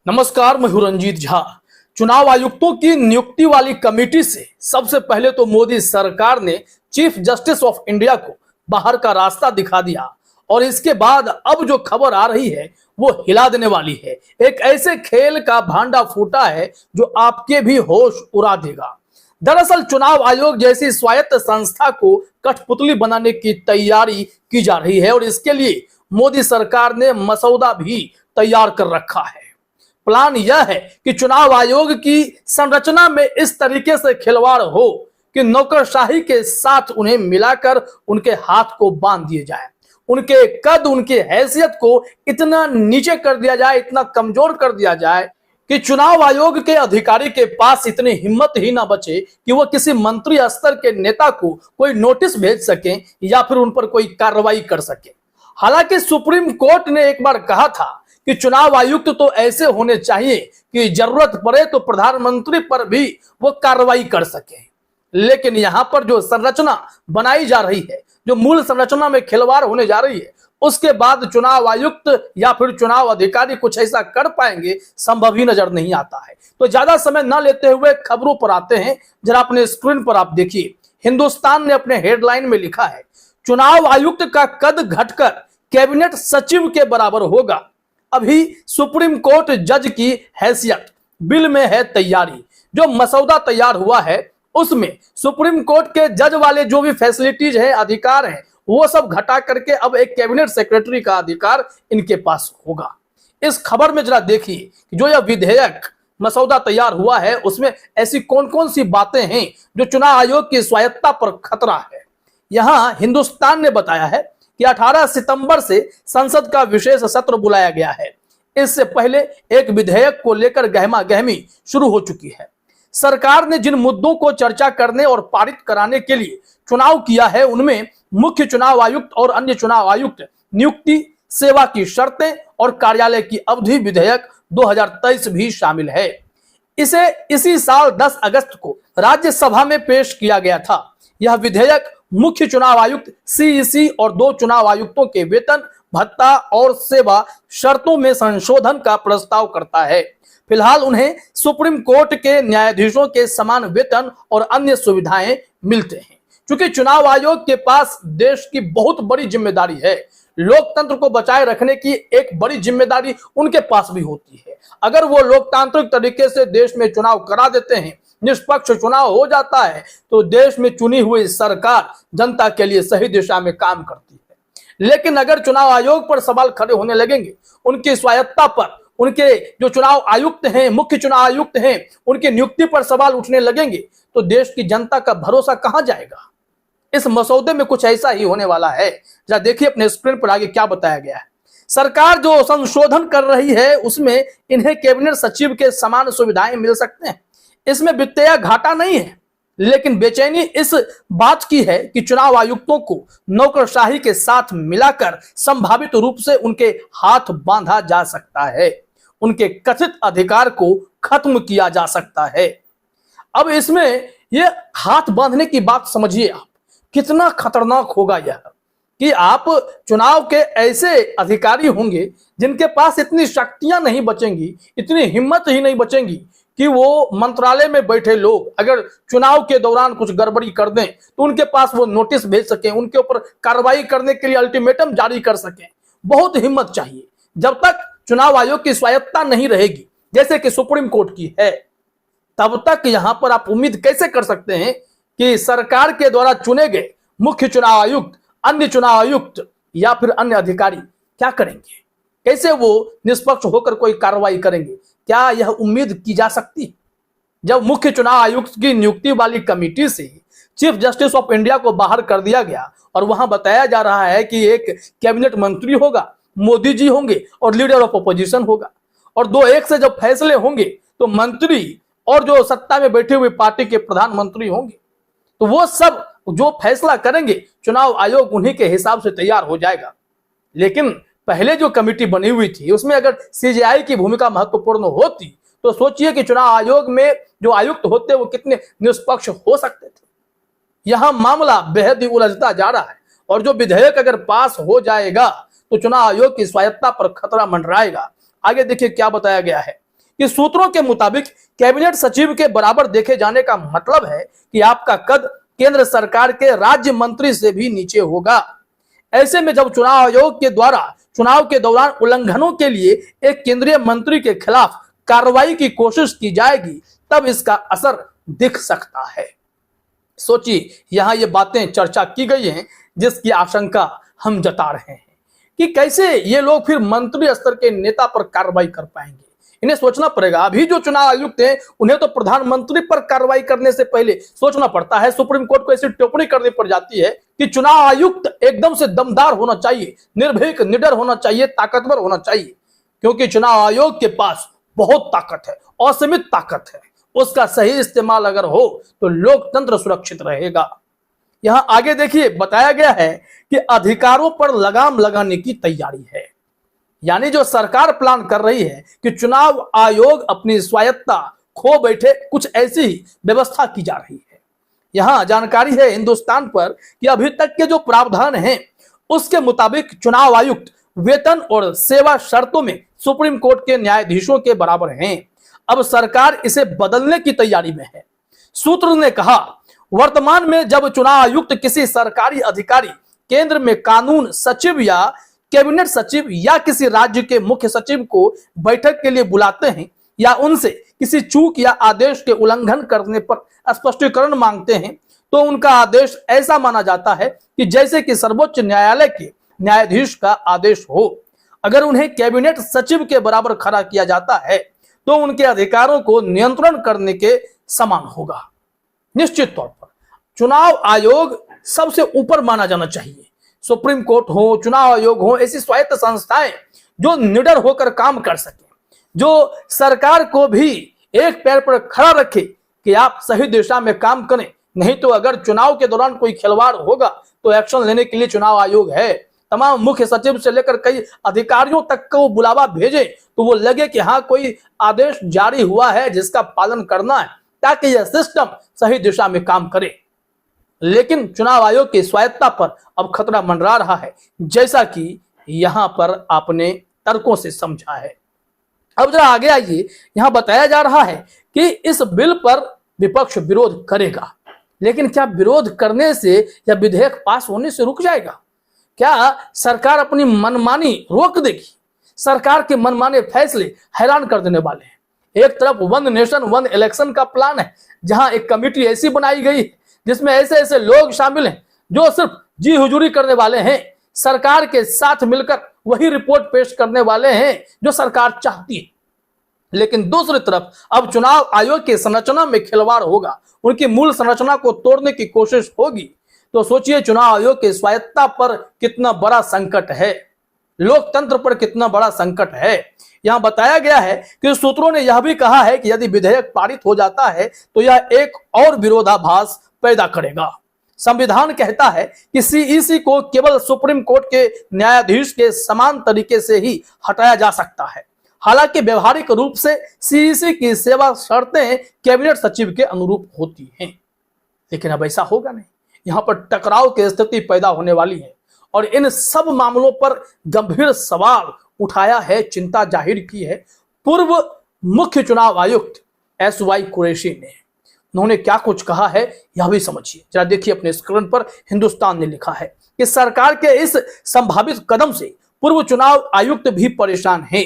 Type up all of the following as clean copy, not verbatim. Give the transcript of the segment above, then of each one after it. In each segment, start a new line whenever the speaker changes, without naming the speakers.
नमस्कार, मैं हूं रंजीत झा। चुनाव आयुक्तों की नियुक्ति वाली कमेटी से सबसे पहले तो मोदी सरकार ने चीफ जस्टिस ऑफ इंडिया को बाहर का रास्ता दिखा दिया और इसके बाद अब जो खबर आ रही है वो हिला देने वाली है। एक ऐसे खेल का भांडा फूटा है जो आपके भी होश उड़ा देगा। दरअसल चुनाव आयोग जैसी स्वायत्त संस्था को कठपुतली बनाने की तैयारी की जा रही है और इसके लिए मोदी सरकार ने मसौदा भी तैयार कर रखा है। प्लान यह है कि चुनाव आयोग की संरचना में इस तरीके से खिलवाड़ हो कि नौकरशाही के साथ उन्हें मिलाकर उनके हाथ को बांध दिए जाए, उनके कद, उनकी हैसियत को इतना नीचे कर दिया जाए, इतना कमजोर कर दिया जाए कि चुनाव आयोग के अधिकारी के पास इतनी हिम्मत ही ना बचे कि वो किसी मंत्री स्तर के नेता को कोई नोटिस भेज सकें या फिर उन पर कोई कार्रवाई कर सके। हालांकि सुप्रीम कोर्ट ने एक बार कहा था कि चुनाव आयुक्त तो ऐसे होने चाहिए कि जरूरत पड़े तो प्रधानमंत्री पर भी वो कार्रवाई कर सके। लेकिन यहां पर जो संरचना बनाई जा रही है, जो मूल संरचना में खिलवाड़ होने जा रही है, उसके बाद चुनाव आयुक्त या फिर चुनाव अधिकारी कुछ ऐसा कर पाएंगे, संभव ही नजर नहीं आता है। तो ज्यादा समय न लेते हुए खबरों पर आते हैं। जरा अपने स्क्रीन पर आप देखिए, हिंदुस्तान ने अपने हेडलाइन में लिखा है, चुनाव आयुक्त का कद घटकर कैबिनेट सचिव के बराबर होगा। अभी सुप्रीम कोर्ट जज की हैसियत बिल में है तैयारी। जो मसौदा तैयार हुआ है उसमें सुप्रीम कोर्ट के जज वाले जो भी फैसिलिटीज हैं, अधिकार हैं, वो सब घटा करके अब एक कैबिनेट सेक्रेटरी का अधिकार इनके पास होगा। इस खबर में जरा देखिए कि जो यह विधेयक मसौदा तैयार हुआ है उसमें ऐसी कौन कौन सी बातें हैं जो चुनाव आयोग की स्वायत्ता पर खतरा है। यहां हिंदुस्तान ने बताया है कि 18 सितंबर से संसद का विशेष सत्र बुलाया गया है। इससे पहले एक विधेयक को लेकर गहमा गहमी शुरू हो चुकी है। सरकार ने जिन मुद्दों को चर्चा करने और पारित कराने के लिए चुनाव किया है उनमें मुख्य चुनाव आयुक्त और अन्य चुनाव आयुक्त नियुक्ति, सेवा की शर्तें और कार्यालय की अवधि विधेयक 2023 भी शामिल है। इसे इसी साल 10 अगस्त को राज्यसभा में पेश किया गया था। यह विधेयक मुख्य चुनाव आयुक्त, सीईसी और 2 चुनाव आयुक्तों के वेतन, भत्ता और सेवा शर्तों में संशोधन का प्रस्ताव करता है। फिलहाल उन्हें सुप्रीम कोर्ट के न्यायाधीशों के समान वेतन और अन्य सुविधाएं मिलते हैं। क्योंकि चुनाव आयोग के पास देश की बहुत बड़ी जिम्मेदारी है, लोकतंत्र को बचाए रखने की एक बड़ी जिम्मेदारी उनके पास भी होती है। अगर वो लोकतांत्रिक तरीके से देश में चुनाव करा देते हैं, निष्पक्ष चुनाव हो जाता है, तो देश में चुनी हुई सरकार जनता के लिए सही दिशा में काम करती है। लेकिन अगर चुनाव आयोग पर सवाल खड़े होने लगेंगे, उनकी स्वायत्ता पर, उनके जो चुनाव आयुक्त हैं, मुख्य चुनाव आयुक्त हैं, उनकी नियुक्ति पर सवाल उठने लगेंगे, तो देश की जनता का भरोसा कहां जाएगा। इस मसौदे में कुछ ऐसा ही होने वाला है। जरा देखिए अपने स्क्रीन पर आगे क्या बताया गया है। सरकार जो संशोधन कर रही है उसमें इन्हें कैबिनेट सचिव के समान सुविधाएं मिल सकते हैं। इसमें वित्तीय घाटा नहीं है, लेकिन बेचैनी इस बात की है कि चुनाव आयुक्तों को नौकरशाही के साथ मिलाकर संभावित रूप से उनके हाथ बांधा जा सकता है, उनके कथित अधिकार को खत्म किया जा सकता है। अब इसमें यह हाथ बांधने की बात समझिए आप, कितना खतरनाक होगा यह कि आप चुनाव के ऐसे अधिकारी होंगे जिनके पास इतनी शक्तियां नहीं बचेंगी, इतनी हिम्मत ही नहीं बचेंगी कि वो मंत्रालय में बैठे लोग अगर चुनाव के दौरान कुछ गड़बड़ी कर दें तो उनके पास वो नोटिस भेज सकें, उनके ऊपर कार्रवाई करने के लिए अल्टीमेटम जारी कर सकें। बहुत हिम्मत चाहिए। जब तक चुनाव आयोग की स्वायत्ता नहीं रहेगी, जैसे कि सुप्रीम कोर्ट की है, तब तक यहां पर आप उम्मीद कैसे कर सकते हैं कि सरकार के द्वारा चुने गए मुख्य चुनाव आयुक्त, अन्य चुनाव आयुक्त या फिर अन्य अधिकारी क्या करेंगे, कैसे वो निष्पक्ष होकर कोई कार्रवाई करेंगे। क्या यह उम्मीद की जा सकती? जब मुख्य चुनाव आयुक्त की नियुक्ति वाली कमेटी से चीफ जस्टिस ऑफ इंडिया को बाहर कर दिया गया और वहां बताया जा रहा है कि एक कैबिनेट मंत्री होगा, मोदी जी होंगे और लीडर ऑफ अपोजिशन होगा, और 2-1 से जब फैसले होंगे तो मंत्री और जो सत्ता में बैठे हुए पार्टी के प्रधानमंत्री होंगे, तो वो सब जो फैसला करेंगे चुनाव आयोग उन्हीं के हिसाब से तैयार हो जाएगा। लेकिन पहले जो कमेटी बनी हुई थी उसमें अगर सीजेआई की भूमिका महत्वपूर्ण होती तो सोचिए कि चुनाव आयोग में जो आयुक्त होते वो कितने निष्पक्ष हो सकते थे। यहां मामला बेहद ही उलझता जा रहा है और जो विधेयक अगर पास हो जाएगा तो चुनाव आयोग की स्वायत्ता पर खतरा मंडराएगा। आगे देखिए क्या बताया गया है। कि सूत्रों के मुताबिक कैबिनेट सचिव के बराबर देखे जाने का मतलब है कि आपका कद केंद्र सरकार के राज्य मंत्री से भी नीचे होगा। ऐसे में जब चुनाव आयोग के द्वारा चुनाव के दौरान उल्लंघनों के लिए एक केंद्रीय मंत्री के खिलाफ कार्रवाई की कोशिश की जाएगी, तब इसका असर दिख सकता है। सोचिए, यहां ये बातें चर्चा की गई हैं जिसकी आशंका हम जता रहे हैं कि कैसे ये लोग फिर मंत्री स्तर के नेता पर कार्रवाई कर पाएंगे। इन्हें सोचना पड़ेगा। अभी जो चुनाव आयुक्त हैं उन्हें तो प्रधानमंत्री पर कार्रवाई करने से पहले सोचना पड़ता है। सुप्रीम कोर्ट को ऐसी टिप्पणी करनी पड़ जाती है कि चुनाव आयुक्त एकदम से दमदार होना चाहिए, निर्भीक, निडर होना चाहिए, ताकतवर होना चाहिए, क्योंकि चुनाव आयोग के पास बहुत ताकत है, असीमित ताकत है। उसका सही इस्तेमाल अगर हो तो लोकतंत्र सुरक्षित रहेगा। यहां आगे देखिए, बताया गया है कि अधिकारों पर लगाम लगाने की तैयारी है। यानी जो सरकार प्लान कर रही है कि चुनाव आयोग अपनी स्वायत्तता खो बैठे, कुछ ऐसी ही व्यवस्था की जा रही है। यहां जानकारी है हिंदुस्तान पर कि अभी तक के जो प्रावधान हैं उसके मुताबिक चुनाव आयुक्त वेतन और सेवा शर्तों में सुप्रीम कोर्ट के न्यायाधीशों के बराबर हैं। अब सरकार इसे बदलने की तैयारी में है। सूत्र ने कहा, वर्तमान में जब चुनाव आयुक्त किसी सरकारी अधिकारी केंद्र में कानून सचिव या कैबिनेट सचिव या किसी राज्य के मुख्य सचिव को बैठक के लिए बुलाते हैं या उनसे किसी चूक या आदेश के उल्लंघन करने पर स्पष्टीकरण मांगते हैं, तो उनका आदेश ऐसा माना जाता है कि जैसे कि सर्वोच्च न्यायालय के न्यायाधीश का आदेश हो। अगर उन्हें कैबिनेट सचिव के बराबर खड़ा किया जाता है तो उनके अधिकारों को नियंत्रण करने के समान होगा। निश्चित तौर पर चुनाव आयोग सबसे ऊपर माना जाना चाहिए। सुप्रीम कोर्ट हो, चुनाव आयोग हो, ऐसी स्वायत्त संस्थाएं जो निडर होकर काम कर सके, जो सरकार को भी एक पैर पर खड़ा रखे कि आप सही दिशा में काम करें। नहीं तो अगर चुनाव के दौरान कोई खिलवाड़ होगा तो एक्शन लेने के लिए चुनाव आयोग है। तमाम मुख्य सचिव से लेकर कई अधिकारियों तक को बुलावा भेजे तो वो लगे कि हाँ, कोई आदेश जारी हुआ है जिसका पालन करना है, ताकि यह सिस्टम सही दिशा में काम करे। लेकिन चुनाव आयोग की स्वायत्तता पर अब खतरा मंडरा रहा है, जैसा कि यहां पर आपने तर्कों से समझा है। अब जरा आगे आइए, यहां बताया जा रहा है कि इस बिल पर विपक्ष विरोध करेगा, लेकिन क्या विरोध करने से या विधेयक पास होने से रुक जाएगा? क्या सरकार अपनी मनमानी रोक देगी? सरकार के मनमाने फैसले हैरान कर देने वाले हैं। एक तरफ वन नेशन वन इलेक्शन का प्लान है, जहां एक कमेटी ऐसी बनाई गई है जिसमें ऐसे ऐसे लोग शामिल हैं जो सिर्फ जी हुजूरी करने वाले हैं, सरकार के साथ मिलकर वही रिपोर्ट पेश करने वाले हैं जो सरकार चाहती है। लेकिन दूसरी तरफ अब चुनाव आयोग की संरचना में खिलवाड़ होगा, उनकी मूल संरचना को तोड़ने की कोशिश होगी। तो सोचिए, चुनाव आयोग की स्वायत्तता पर कितना बड़ा संकट है, लोकतंत्र पर कितना बड़ा संकट है। यहां बताया गया है कि सूत्रों ने यह भी कहा है कि यदि विधेयक पारित हो जाता है तो यह एक और विरोधाभास पैदा करेगा। संविधान कहता है कि सीईसी को केवल सुप्रीम कोर्ट के न्यायाधीश के समान तरीके से ही हटाया जा सकता है। हालांकि व्यवहारिक रूप से सीईसी की सेवा शर्तें कैबिनेट सचिव के अनुरूप होती हैं, लेकिन अब ऐसा होगा नहीं। यहां पर टकराव की स्थिति पैदा होने वाली है और इन सब मामलों पर गंभीर सवाल उठाया है, चिंता जाहिर की है पूर्व मुख्य चुनाव आयुक्त SY कुरैशी ने। उन्होंने क्या कुछ कहा है यह भी समझिए। जरा देखिए अपने स्क्रीन पर, हिंदुस्तान ने लिखा है कि सरकार के इस संभावित कदम से पूर्व चुनाव आयुक्त भी परेशान हैं।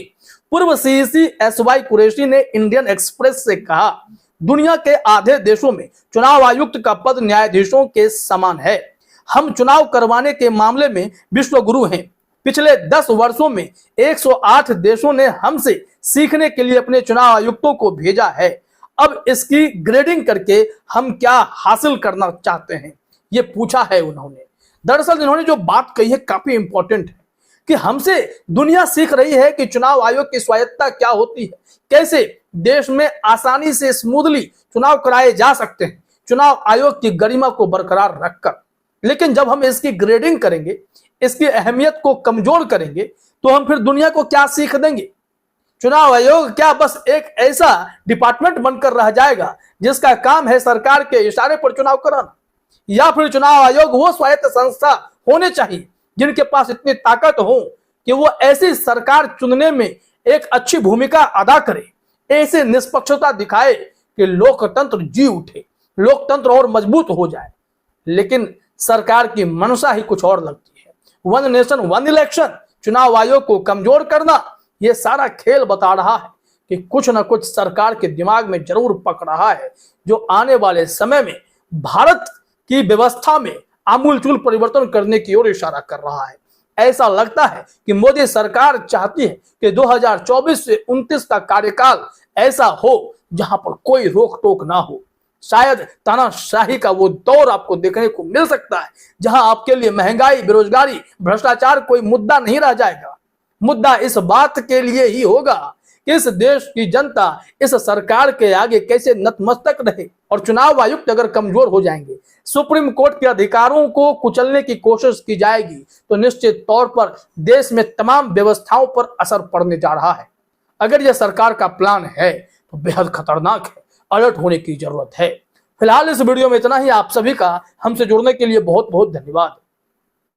पूर्व सीईसी SY कुरैशी ने इंडियन एक्सप्रेस से कहा, दुनिया के आधे देशों में चुनाव आयुक्त का पद न्यायाधीशों के समान है। हम चुनाव करवाने के मामले में विश्व गुरु हैं। पिछले 10 वर्षों में 108 देशों ने हमसे सीखने के लिए अपने चुनाव आयुक्तों को भेजा है। अब इसकी ग्रेडिंग करके हम क्या हासिल करना चाहते हैं, ये पूछा है उन्होंने। दरअसल इन्होंने जो बात कही है काफी इंपॉर्टेंट है कि हमसे दुनिया सीख रही है कि चुनाव आयोग की स्वायत्तता क्या होती है, कैसे देश में आसानी से स्मूथली चुनाव कराए जा सकते हैं चुनाव आयोग की गरिमा को बरकरार रखकर। लेकिन जब हम इसकी ग्रेडिंग करेंगे, इसकी अहमियत को कमजोर करेंगे, तो हम फिर दुनिया को क्या सीख देंगे? चुनाव आयोग क्या बस एक ऐसा डिपार्टमेंट बनकर रह जाएगा जिसका काम है सरकार के इशारे पर चुनाव कराना? या फिर चुनाव आयोग वो स्वायत्त संस्था होने चाहिए जिनके पास इतनी ताकत हो कि वो ऐसी सरकार चुनने में एक अच्छी भूमिका अदा करे, ऐसे निष्पक्षता दिखाए कि लोकतंत्र जी उठे, लोकतंत्र और मजबूत हो जाए। लेकिन सरकार की मंशा ही कुछ और लगती है। वन नेशन वन इलेक्शन, चुनाव आयोग को कमजोर करना, यह सारा खेल बता रहा है कि कुछ न कुछ सरकार के दिमाग में जरूर पक रहा है, जो आने वाले समय में भारत की व्यवस्था में आमूलचूल परिवर्तन करने की ओर इशारा कर रहा है। ऐसा लगता है कि मोदी सरकार चाहती है कि 2024 से 29 का कार्यकाल ऐसा हो जहां पर कोई रोक टोक ना हो। शायद तानाशाही का वो दौर आपको देखने को मिल सकता है, जहां आपके लिए महंगाई, बेरोजगारी, भ्रष्टाचार कोई मुद्दा नहीं रह जाएगा। मुद्दा इस बात के लिए ही होगा कि इस देश की जनता इस सरकार के आगे कैसे नतमस्तक रहे। और चुनाव आयुक्त अगर कमजोर हो जाएंगे, सुप्रीम कोर्ट के अधिकारों को कुचलने की कोशिश की जाएगी, तो निश्चित तौर पर देश में तमाम व्यवस्थाओं पर असर पड़ने जा रहा है। अगर यह सरकार का प्लान है तो बेहद खतरनाक है, अलर्ट होने की जरूरत है। फिलहाल इस वीडियो में इतना ही। आप सभी का हमसे जुड़ने के लिए बहुत बहुत धन्यवाद।